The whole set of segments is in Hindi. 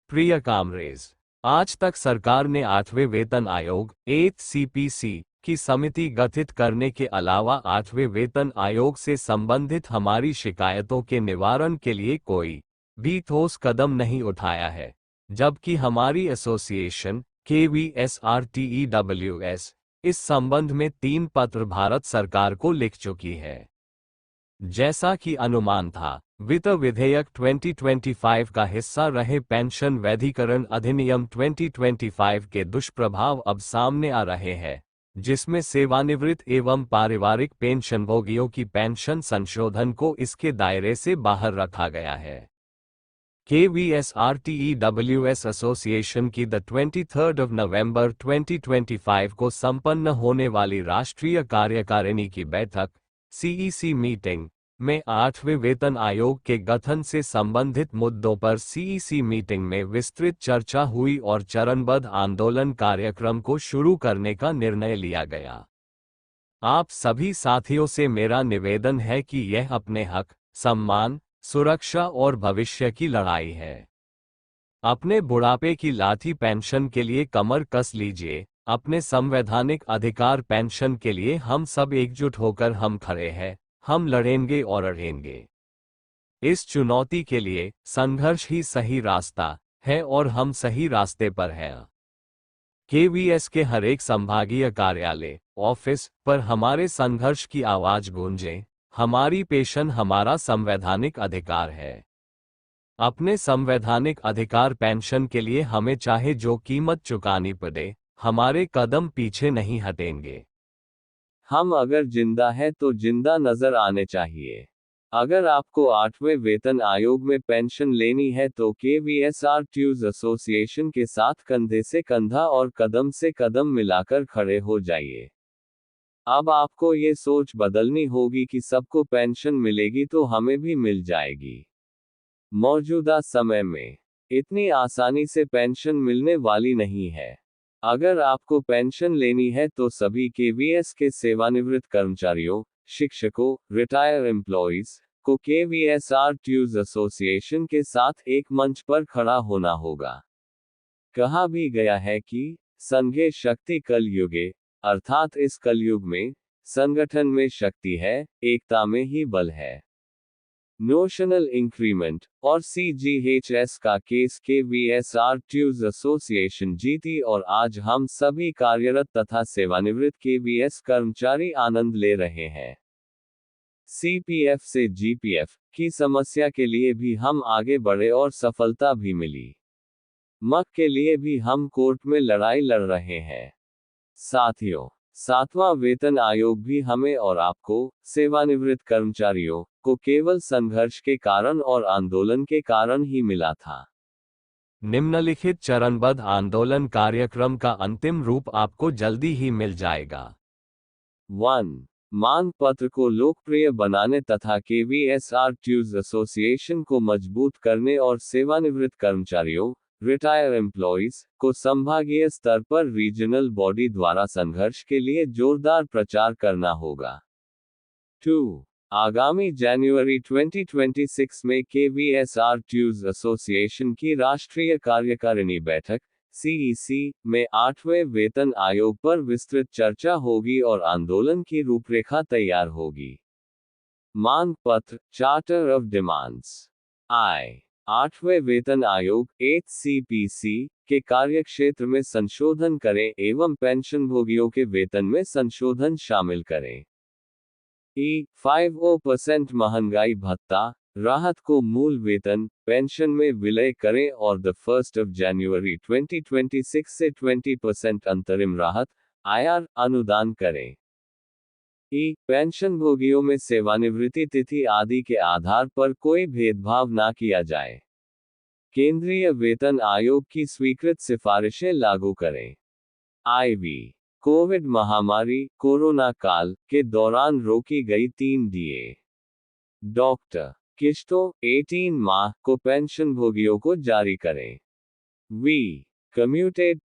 प्रिय कामरेज, आज तक सरकार ने 8वें वेतन आयोग 8CPC की समिति गठित करने के अलावा 8वें वेतन आयोग से संबंधित हमारी शिकायतों के निवारण के लिए कोई भी ठोस कदम नहीं उठाया है, जबकि हमारी एसोसिएशन KVSRTEWS इस संबंध में 3 पत्र भारत सरकार को लिख चुकी है। जैसा कि अनुमान था, वित्त विधेयक 2025 का हिस्सा रहे पेंशन वैधीकरण अधिनियम 2025 के दुष्प्रभाव अब सामने आ रहे हैं, जिसमें सेवानिवृत्त एवं पारिवारिक पेंशनभोगियों की पेंशन संशोधन को इसके दायरे से बाहर रखा गया है। KVSRTEWS एसोसिएशन की 23 नवंबर 2025 को संपन्न होने वाली राष्ट्रीय कार्यकारिणी की बैठक CEC मीटिंग में 8वें वेतन आयोग के गठन से संबंधित मुद्दों पर CEC मीटिंग में विस्तृत चर्चा हुई और चरणबद्ध आंदोलन कार्यक्रम को शुरू करने का निर्णय लिया गया। आप सभी साथियों से मेरा निवेदन है कि यह अपने हक, सम्मान, सुरक्षा और भविष्य की लड़ाई है। अपने बुढ़ापे की लाठी पेंशन के लिए कमर कस लीजिए। अपने संवैधानिक अधिकार पेंशन के लिए हम सब एकजुट होकर हम खड़े हैं। हम लड़ेंगे और अड़ेंगे। इस चुनौती के लिए संघर्ष ही सही रास्ता है और हम सही रास्ते पर हैं। KVS के हर एक संभागीय कार्यालय, ऑफिस पर हमारे संघर्ष की आवाज गूंजे। हमारी पेंशन हमारा संवैधानिक अधिकार है। अपने संवैधानिक अधिकार पेंशन के लिए हमें चाहे जो कीमत चुकानी पड़े, हमारे कदम पीछे नहीं हटेंगे। हम अगर जिंदा है तो जिंदा नजर आने चाहिए। अगर आपको 8वें वेतन आयोग में पेंशन लेनी है तो KVSRTEWS एसोसिएशन के साथ कंधे से कंधा और कदम से कदम मिलाकर खड़े हो जाइए। अब आपको ये सोच बदलनी होगी कि सबको पेंशन मिलेगी तो हमें भी मिल जाएगी। मौजूदा समय में इतनी आसानी से पेंशन मिलने वाली नहीं है। अगर आपको पेंशन लेनी है तो सभी KVS के सेवानिवृत्त कर्मचारियों, शिक्षकों, रिटायर एम्प्लॉइज को KVSRTEWS एसोसिएशन के साथ एक मंच पर खड़ा होना होगा। कहा भी गया है कि संघे शक्ति कलयुगे, अर्थात इस कलयुग में संगठन में शक्ति है, एकता में ही बल है। नोशनल इंक्रीमेंट और CGHS का केस KVSRTEWS एसोसिएशन जीती और आज हम सभी कार्यरत तथा सेवानिवृत्त KVS कर्मचारी आनंद ले रहे हैं। CPF से GPF की समस्या के लिए भी हम आगे बढ़े और सफलता भी मिली। मक के लिए भी हम कोर्ट में लड़ाई लड़ रहे हैं। साथियों, 7वां वेतन आयोग भी हमें और आपको, सेवानिवृत्त कर्मचारियों को केवल संघर्ष के कारण और आंदोलन के कारण ही मिला था। निम्नलिखित चरणबद्ध आंदोलन कार्यक्रम का अंतिम रूप आपको जल्दी ही मिल जाएगा। 1. मांग पत्र को लोकप्रिय बनाने तथा KVSRTEWS एसोसिएशन को मजबूत करने और सेवानिवृत्त कर्मचारियों, रिटायर एम्प्लॉइज को संभागीय स्तर पर रीजनल बॉडी द्वारा संघर्ष के लिए जोरदार प्रचार करना होगा। 2. आगामी जनवरी 2026 में KVSRTEWS एसोसिएशन की राष्ट्रीय कार्यकारिणी बैठक CEC में 8वें वेतन आयोग पर विस्तृत चर्चा होगी और आंदोलन की रूपरेखा तैयार होगी। मांग पत्र, चार्टर ऑफ डिमांड्स। 8वें वेतन आयोग 8CPC के कार्यक्षेत्र में संशोधन करें एवं पेंशनभोगियों के वेतन में संशोधन शामिल करें। 50% महंगाई भत्ता राहत को मूल वेतन पेंशन में विलय करें और 1 जनवरी 2026 से 20% अंतरिम राहत IR अनुदान करें। पेंशनभोगियों में सेवानिवृत्ति तिथि आदि के आधार पर कोई भेदभाव ना किया जाए। केंद्रीय वेतन आयोग की स्वीकृत सिफारिशें लागू करें। IV कोविड महामारी कोरोना काल के दौरान रोकी गई 3 DA डॉक्टर किश्तों 18 माह को पेंशनभोगियों को जारी करें। कम्यूटेड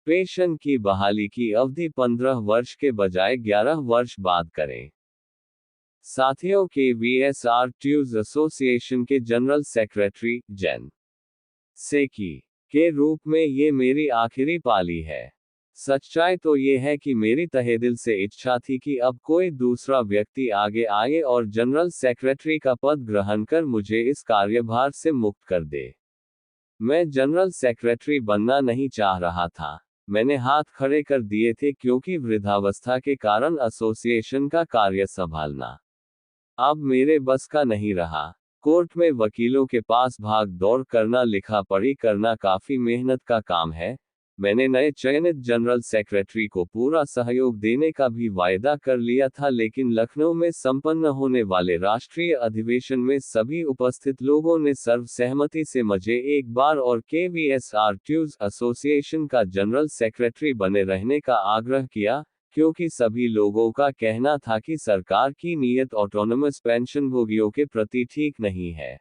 पेंशन की बहाली की अवधि 15 वर्ष के बजाय 11 वर्ष बाद करें। साथियों, KVSRTEWS एसोसिएशन के जनरल सेक्रेटरी जैन सेकी के रूप में ये मेरी आखिरी पाली है। सच्चाई तो ये है कि मेरी तहे दिल से इच्छा थी कि अब कोई दूसरा व्यक्ति आगे आए और जनरल सेक्रेटरी का पद ग्रहण कर मुझे इस कार्यभार से मुक्त कर दे। मैं जनरल सेक्रेटरी बनना नहीं चाह रहा था। मैंने हाथ खड़े कर दिए थे क्योंकि वृद्धावस्था के कारण एसोसिएशन का कार्य संभालना अब मेरे बस का नहीं रहा। कोर्ट में वकीलों के पास भाग दौड़ करना, लिखा पढ़ी करना काफी मेहनत का काम है। मैंने नए चयनित जनरल सेक्रेटरी को पूरा सहयोग देने का भी वायदा कर लिया था, लेकिन लखनऊ में संपन्न होने वाले राष्ट्रीय अधिवेशन में सभी उपस्थित लोगों ने सर्वसहमति से मुझे एक बार और KVSRTUs एसोसिएशन का जनरल सेक्रेटरी बने रहने का आग्रह किया, क्योंकि सभी लोगों का कहना था कि सरकार की नीयत ऑटोनमस पेंशनभोगियों के प्रति ठीक नहीं है।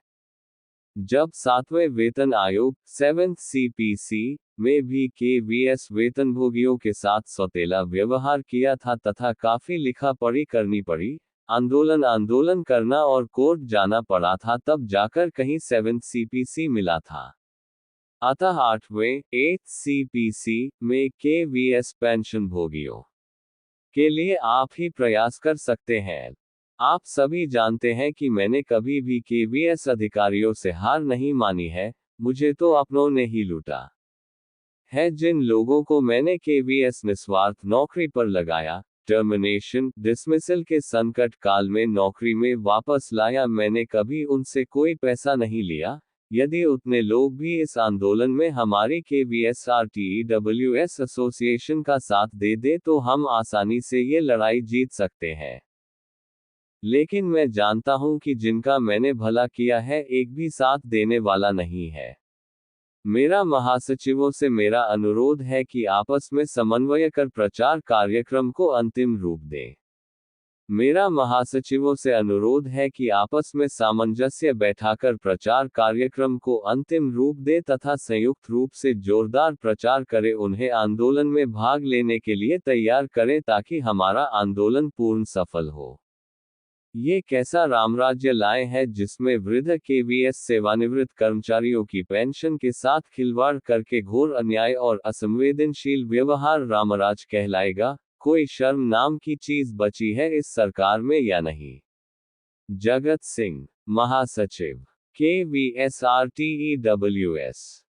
जब 7वें वेतन आयोग 7th CPC में भी KVS वेतनभोगियों के साथ सौतेला व्यवहार किया था तथा काफी लिखा पढ़ी करनी पड़ी, आंदोलन करना और कोर्ट जाना पड़ा था, तब जाकर कहीं 7th CPC मिला था। अतः 8वें 8th CPC में KVS पेंशनभोगियों के लिए आप ही प्रयास कर सकते हैं। आप सभी जानते हैं कि मैंने कभी भी KVS अधिकारियों से हार नहीं मानी है, मुझे तो अपनों ने ही लूटा है। जिन लोगों को मैंने KVS निस्वार्थ नौकरी पर लगाया, टर्मिनेशन डिसमिसल के संकट काल में नौकरी में वापस लाया, मैंने कभी उनसे कोई पैसा नहीं लिया। यदि उतने लोग भी इस आंदोलन में हमारी KVSRTEWS एसोसिएशन का साथ दे दे तो हम आसानी से ये लड़ाई जीत सकते हैं। लेकिन मैं जानता हूं कि जिनका मैंने भला किया है एक भी साथ देने वाला नहीं है। मेरा महासचिवों से मेरा अनुरोध है कि आपस में समन्वय कर प्रचार कार्यक्रम को अंतिम रूप दें। मेरा महासचिवों से अनुरोध है कि आपस में सामंजस्य बैठाकर प्रचार कार्यक्रम को अंतिम रूप दे तथा संयुक्त रूप से जोरदार प्रचार करें, उन्हें आंदोलन में भाग लेने के लिए तैयार करें ताकि हमारा आंदोलन पूर्ण सफल हो। ये कैसा रामराज्य लाए हैं जिसमें वृद्ध KVS सेवानिवृत्त कर्मचारियों की पेंशन के साथ खिलवाड़ करके घोर अन्याय और असंवेदनशील व्यवहार रामराज कहलाएगा? कोई शर्म नाम की चीज बची है इस सरकार में या नहीं? जगत सिंह, महासचिव KVSRTEWS।